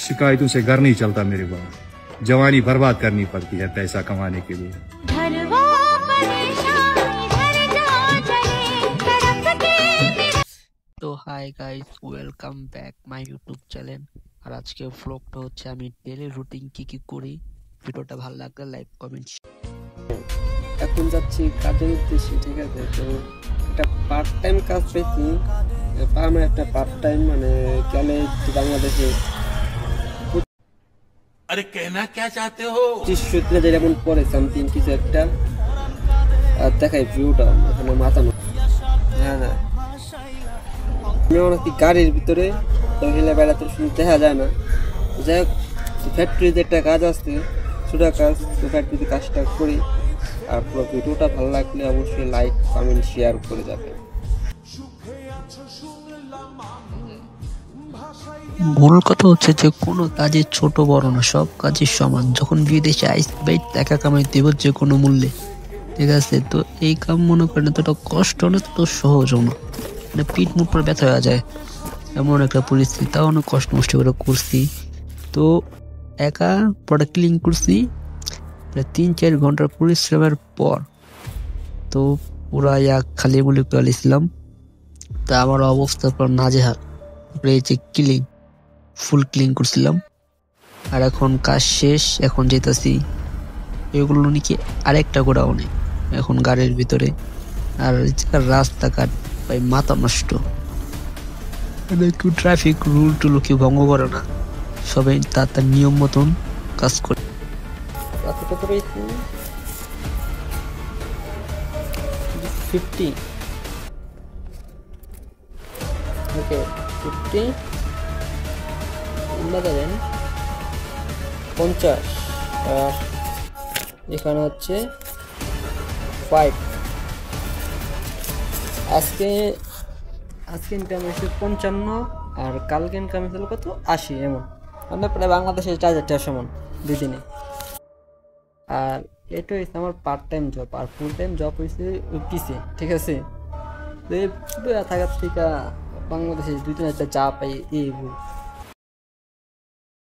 शिकायतों से घर नहीं चलता मेरे बाप। जवानी बर्बाद करनी पड़ती है पैसा कमाने के लिए। তো hi guys, welcome back my YouTube channel. আর আজকে ব্লগটা হচ্ছে আমি ডেইলি রুটিন কি করি। ভিডিওটা ভালো লাগলে লাইক কমেন্ট। এখন যাচ্ছি কাজের উদ্দেশ্যে, ঠিক আছে। তো একটা পার্ট টাইম কাজ পেয়েছি, পার্মানেন্ট একটা পার্ট টাইম, মানে গেলে বাংলাদেশে अरे कहना क्या चाहते हो? 30 যেমন পরে সামথিং কিছু একটা, আর দেখাই ভিউটা এখানে মাথা হ্যাঁ অনেক গাড়ির ভিতরে তো হেলে বেড়াতে শুধু দেখা যায় না। যাই হোক, ফ্যাক্টরিতে একটা কাজ আসছে, ছোটো কাজ, তো ফ্যাক্টরিতে কাজটা করি। আর পুরো ভিডিওটা ভালো লাগলে অবশ্যই লাইক কমেন্ট শেয়ার করে যাবে। মূল কথা হচ্ছে যে কোনো কাজে ছোট বড় না, সব কাজের সমান। যখন বিদেশে আইসবে টাকা কামাইতে হবে যে কোনো মূল্যে, ঠিক আছে। তো এই কাম মনে করেন এতটা কষ্ট না, তো সহজও না, মানে পিঠ মুখ পর ব্যথা হয়ে যায় এমন একটা পরিস্থিতি। তাও অনেক কষ্ট মষ্ট করে করছি। তো একা প্রোডাক্ট ক্লিন করছি প্রায় 3-4 ঘন্টার পরিশ্রমের পর। তো পুরা খালি বলে পেয়েছিলাম। তা আমার অবস্থা পর নাজেহাল। এই যে ক্লিন, ফুল ক্লিন করছিলাম। আর এখন কাজ শেষ, এখন যেতেছি এগুলো নাকি আরেকটা গোডাউনে নেই এখন গাড়ির ভিতরে। আর রাস্তাঘাট ভাই মাথা নষ্ট, কেউ ট্রাফিক রুল টুল কেউ ভঙ্গ করে না, সবাই তার নিয়ম মতন কাজ করে। কত পেয়েছি? 50। ওকে, 50 ধরেন 50, আর এখানে হচ্ছে 5। আজকে ইনকাম হয়েছে 55, আর কালকে ইনকাম হয়েছিল কত 80, এমন মানে প্রায় বাংলাদেশের 4,000 টাকা সমান 2 দিনে। আর এটা হয়েছে আমার পার্ট টাইম জব, আর ফুল টাইম জব হয়েছে অফিসে, ঠিক আছে। তো এই থাকার থেকে বাংলাদেশে 2-3 হাজার চা পাই, এই